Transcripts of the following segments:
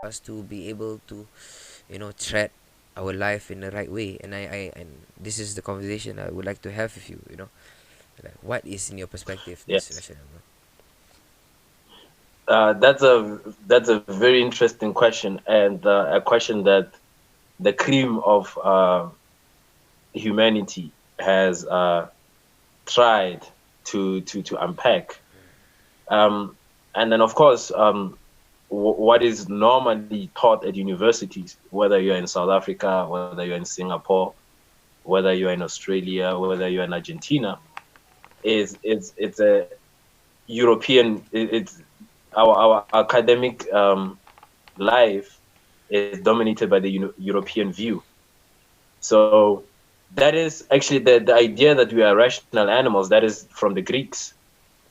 us to be able to, tread our life in the right way. And this is the conversation I would like to have with you. Like, what is in your perspective this Yes. rationale? That's a very interesting question, and a question that the cream of humanity has tried to unpack. Um, and then, of course, what is normally taught at universities, whether you're in South Africa, whether you're in Singapore, whether you're in Australia, whether you're in Argentina, is it's a European. It's our academic life is dominated by the European view. So that is actually the idea that we are rational animals. That is from the Greeks.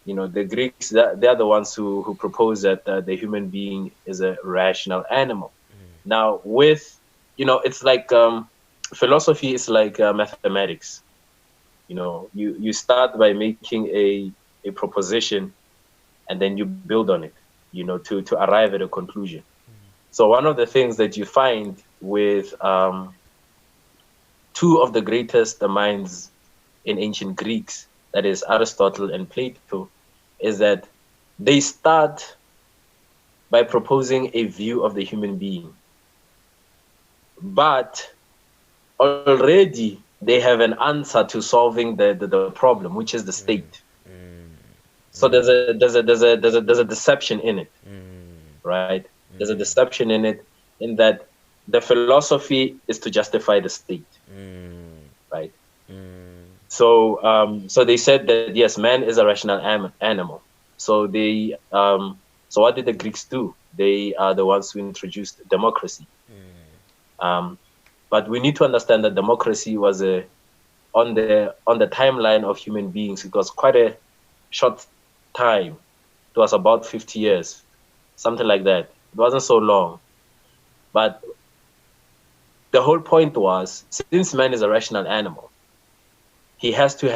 The Greeks, they're the ones who propose that the human being is a rational animal. Now, it's like philosophy is like mathematics. You start by making a proposition, and then you build on it, to arrive at a conclusion. So one of the things that you find with two of the greatest minds in ancient Greeks, that is Aristotle and Plato, is that they start by proposing a view of the human being. But already they have an answer to solving the problem, which is the state. So there's a deception in it, right? There's a deception in it, in that the philosophy is to justify the state, right? So they said that yes, man is a rational animal. So so what did the Greeks do? They are the ones who introduced democracy. Um, but we need to understand that democracy was on the timeline of human beings. It was quite a short time. It was about 50 years, something like that. It wasn't so long. But the whole point was, since man is a rational animal, he has to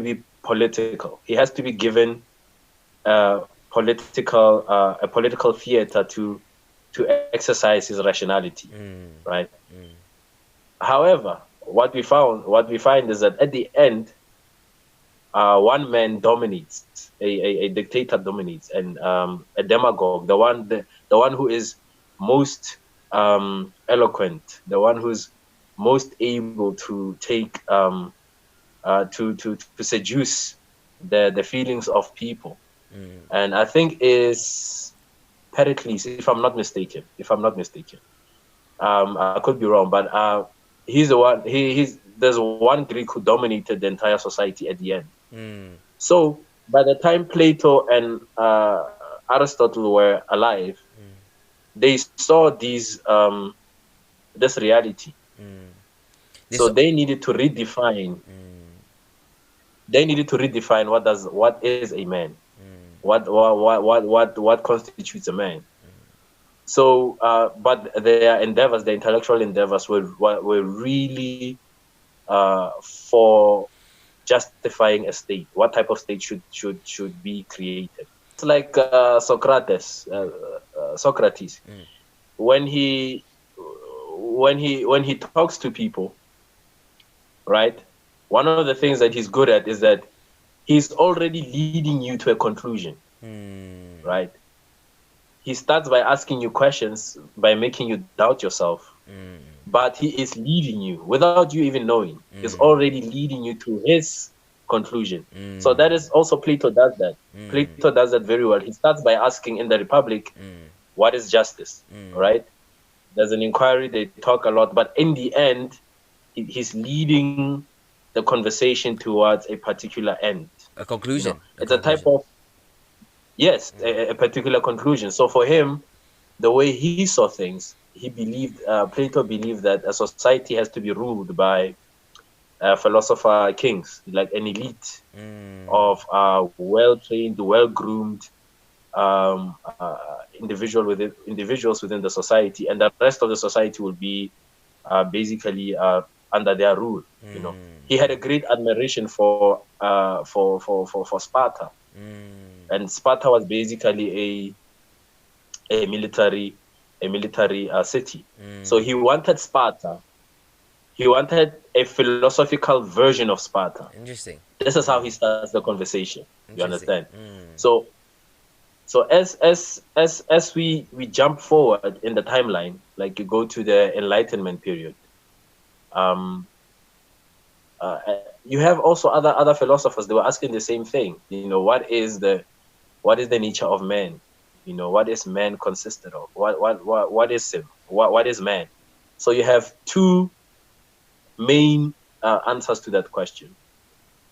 be political. He has to be given a political theater to exercise his rationality, right? However, what we find is that at the end, one man dominates, a dictator dominates, and a demagogue, the one who is most eloquent, the one who's most able to take to seduce the feelings of people. And I think is Pericles, if I'm not mistaken. If I'm not mistaken, I could be wrong, but he's the one. He's there's one Greek who dominated the entire society at the end. So by the time Plato and Aristotle were alive, they saw this reality. This. So they needed to redefine. They needed to redefine what is a man, what constitutes a man. So, but their endeavors, the intellectual endeavors, were really for justifying a state. What type of state should be created? It's like Socrates, when he talks to people, right? One of the things that he's good at is that he's already leading you to a conclusion, right? He starts by asking you questions, by making you doubt yourself, but he is leading you without you even knowing. He's already leading you to his conclusion. So that is also Plato does that. Plato does that very well. He starts by asking in the Republic, what is justice, right? There's an inquiry, they talk a lot, but in the end, he's leading the conversation towards a particular end. A conclusion. A It's a type conclusion. of, yes, a particular conclusion. So for him, the way he saw things, Plato believed that a society has to be ruled by philosopher kings, like an elite of well-trained, well-groomed individuals within the society, and the rest of the society will be basically under their rule. He had a great admiration for Sparta, and Sparta was basically a military city. So he wanted Sparta. He wanted a philosophical version of Sparta. Interesting. This is how he starts the conversation. You Interesting. understand? So as we jump forward in the timeline, like you go to the Enlightenment period, um, you have also other philosophers. They were asking the same thing. You know, what is the nature of man? You know, what is man consisted of? What is him? What is man? So you have two main answers to that question.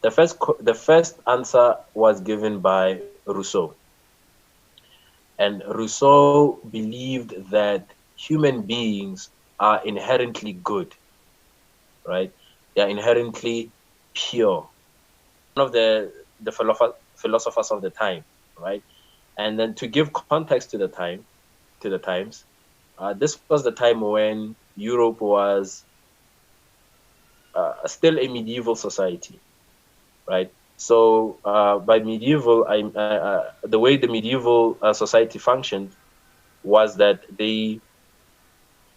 The first answer was given by Rousseau, and Rousseau believed that human beings are inherently good, right? They are inherently pure. One of the philosophers of the time, right? And then to give context to the times, this was the time when Europe was still a medieval society, right? So by medieval, the way the medieval society functioned was that they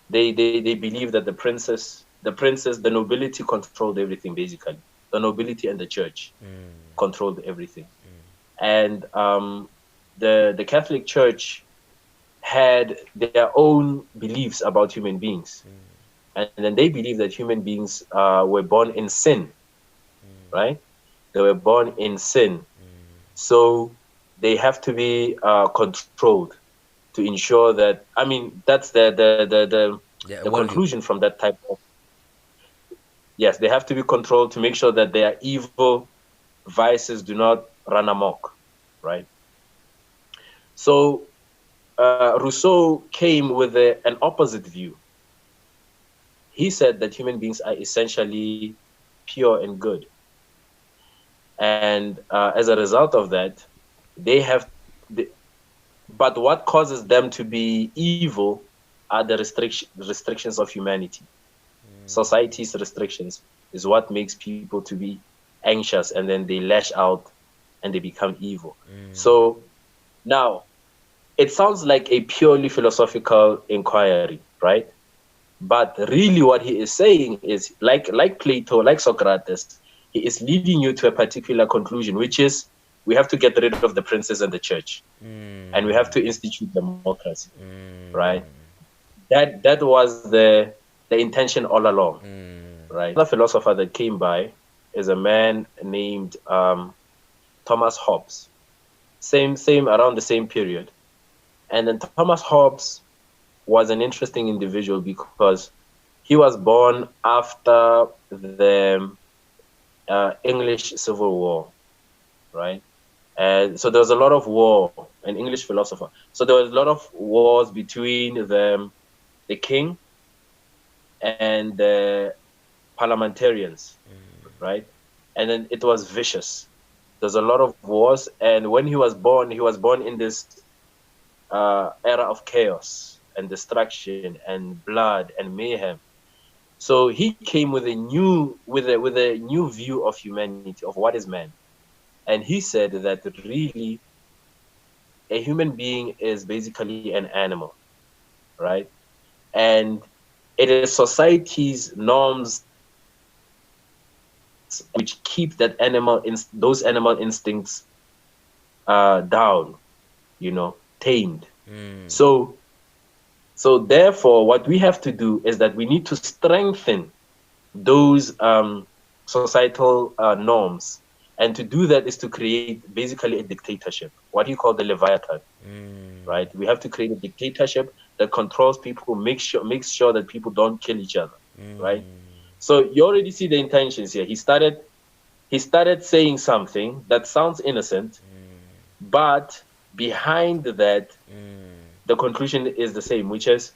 believed that the nobility controlled everything basically. The nobility and the church controlled everything, and the Catholic Church had their own beliefs about human beings, and then they believed that human beings were born in sin, right? They were born in sin, so they have to be controlled to ensure that. I mean, that's Yeah, the worldview. conclusion from that type of. Yes, they have to be controlled to make sure that their evil vices do not run amok, right? So Rousseau came with an opposite view. He said that human beings are essentially pure and good, and as a result of that, they have. The, but what causes them to be evil are the restrictions of humanity. Society's restrictions is what makes people to be anxious, and then they lash out and they become evil. So now it sounds like a purely philosophical inquiry, right? But really what he is saying is like Plato, like Socrates, he is leading you to a particular conclusion, which is we have to get rid of the princes and the church, and we have to institute democracy, right? That was the intention all along, right? The philosopher that came by is a man named Thomas Hobbes. Same around the same period. And then Thomas Hobbes was an interesting individual because he was born after the English Civil War, right? And so there was a lot of war, an English philosopher. So there was a lot of wars between the king and the parliamentarians, right? And then it was vicious. There's a lot of wars, and when he was born in this era of chaos and destruction and blood and mayhem. So he came with a new view of humanity, of what is man, and he said that really a human being is basically an animal, right? And it is society's norms which keep those animal instincts down, tamed. So therefore, what we have to do is that we need to strengthen those societal norms, and to do that is to create basically a dictatorship, what you call the Leviathan, right? We have to create a dictatorship that controls people, makes sure that people don't kill each other, right? So you already see the intentions here. He started saying something that sounds innocent, but behind that, the conclusion is the same, which is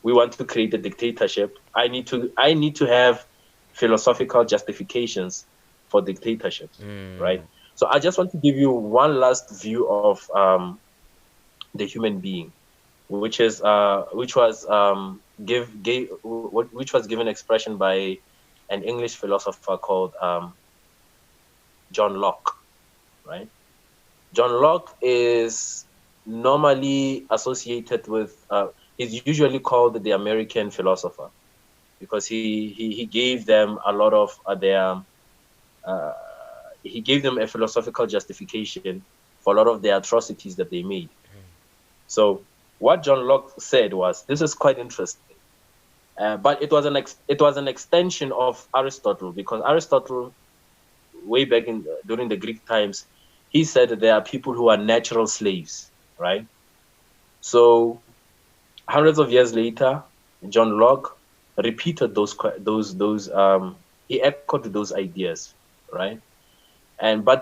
we want to create a dictatorship. I need to have philosophical justifications for dictatorship, right? So I just want to give you one last view of the human being, which was given expression by an English philosopher called John Locke, right? John Locke is normally associated with, he's usually called the American philosopher, because he gave them a lot of uh, he gave them a philosophical justification for a lot of the atrocities that they made. So what John Locke said was, this is quite interesting, but it was an extension of Aristotle, because Aristotle, way back in during the Greek times, he said that there are people who are natural slaves, right? So hundreds of years later, John Locke repeated he echoed those ideas, right? And but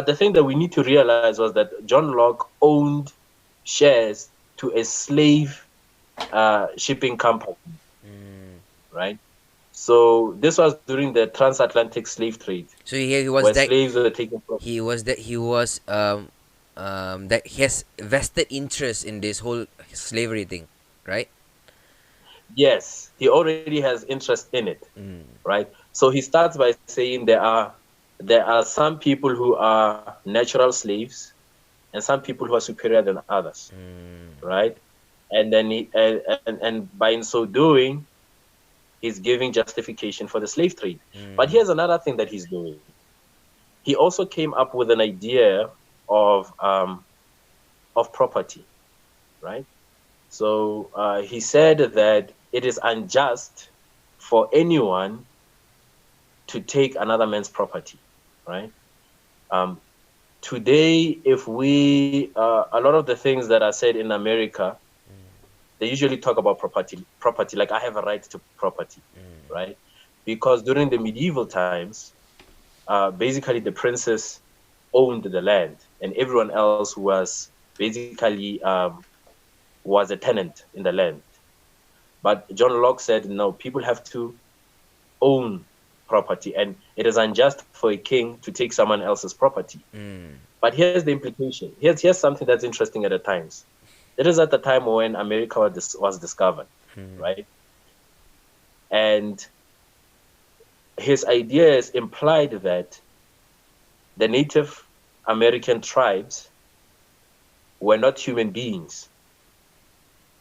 the thing that we need to realize was that John Locke owned shares to a slave shipping company, right? So this was during the transatlantic slave trade, So he was where that slaves were taken from. he was that he has vested interest in this whole slavery thing, right? Yes, he already has interest in it, right? So he starts by saying there are some people who are natural slaves, and some people who are superior than others, right? And then and by in so doing, he's giving justification for the slave trade. But here's another thing that he's doing. He also came up with an idea of property, right? So he said that it is unjust for anyone to take another man's property, right? Um, Today, if we a lot of the things that are said in America, they usually talk about property, like I have a right to property, right? Because during the medieval times, basically the princess owned the land, and everyone else was basically was a tenant in the land. But John Locke said, no, people have to own property, and it is unjust for a king to take someone else's property. But here's the implication. Here's something that's interesting at the times. It is at the time when America was discovered, right? And his ideas implied that the Native American tribes were not human beings.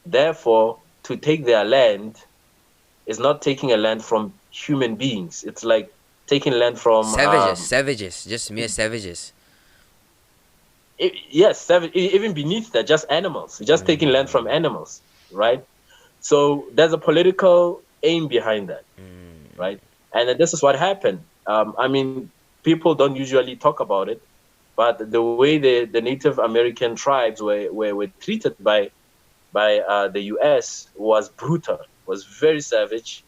Therefore, to take their land is not taking a land from human beings. It's like taking land from Savages, just mere savages. yes, even beneath that, just animals, just taking land from animals, right? So there's a political aim behind that, right? And then this is what happened. I mean, people don't usually talk about it, but the way the Native American tribes were treated by the US was brutal, was very savage.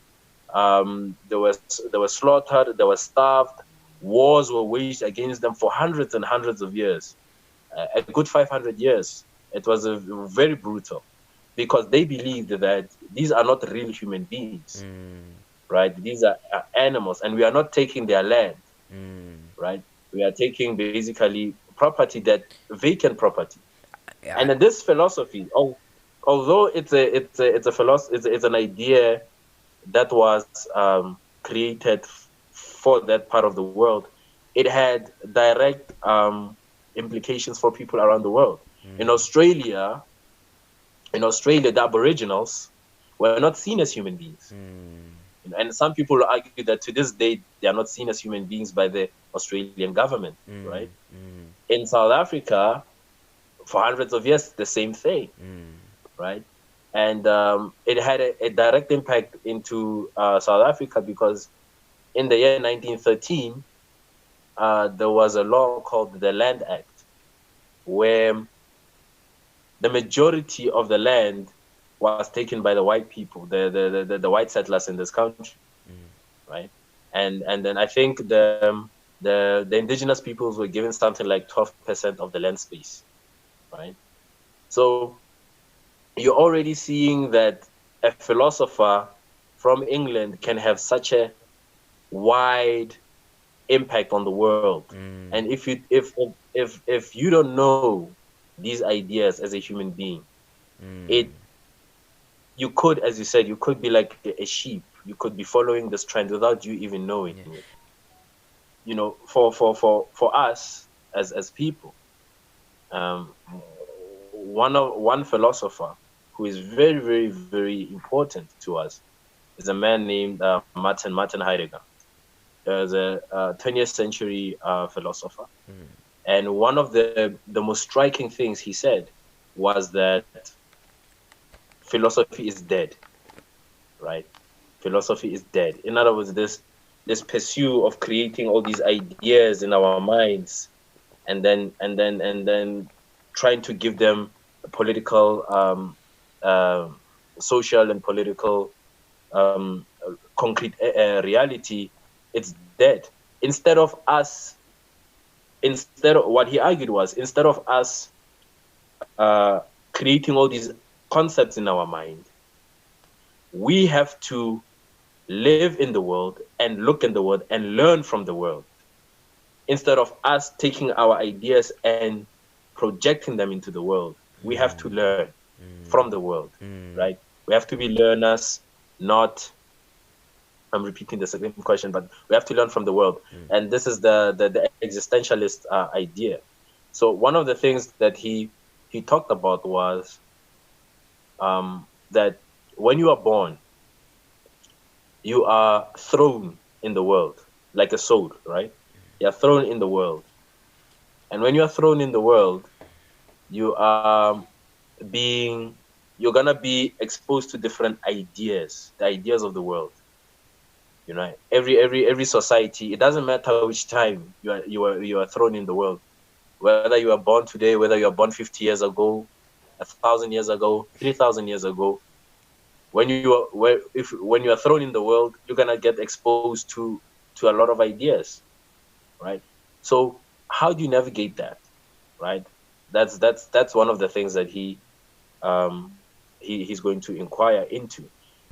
They were slaughtered, they were starved. Wars were waged against them for hundreds and hundreds of years, a good 500 years. It was very brutal, because they believed that these are not real human beings, right? These are animals, and we are not taking their land, right? We are taking basically property, that vacant property. Yeah, And then this philosophy, although it's a philosophy, it's an idea that was created for that part of the world, it had direct implications for people around the world. In Australia, the Aboriginals were not seen as human beings. And some people argue that to this day they are not seen as human beings by the Australian government, right? In South Africa, for hundreds of years, the same thing, right? And it had a direct impact into South Africa, because in the year 1913, there was a law called the Land Act, where the majority of the land was taken by the white people, the white settlers in this country, right? And then I think the indigenous peoples were given something like 12% of the land space, right? So you're already seeing that a philosopher from England can have such a wide impact on the world. And if you don't know these ideas as a human being, you could, as you said, you could be like a sheep. You could be following this trend without you even knowing it. You know, for us as people, Um, one philosopher who is very, very, very important to us is a man named Martin Heidegger. There's a 20th century philosopher, and one of the most striking things he said was that philosophy is dead, right? Philosophy is dead. In other words, this pursuit of creating all these ideas in our minds, and then trying to give them a political, uh, social and political concrete reality, it's dead. Instead of us, instead of what he argued was, instead of us creating all these concepts in our mind, we have to live in the world and look in the world and learn from the world, instead of us taking our ideas and projecting them into the world. We have to learn from the world, right? We have to be learners, not, I'm repeating the same question, but we have to learn from the world. And this is the existentialist idea. So one of the things that he talked about was that when you are born, you are thrown in the world like a soul, right? You are thrown in the world. And when you are thrown in the world, you are being, you're gonna be exposed to different ideas, the ideas of the world. You know, every society, it doesn't matter which time you are thrown in the world, whether you are born today, whether you are born 50 years ago, 1,000 years ago, 3,000 years ago. When you are thrown in the world, you're gonna get exposed to a lot of ideas, right? So how do you navigate that, right? That's one of the things that he's going to inquire into.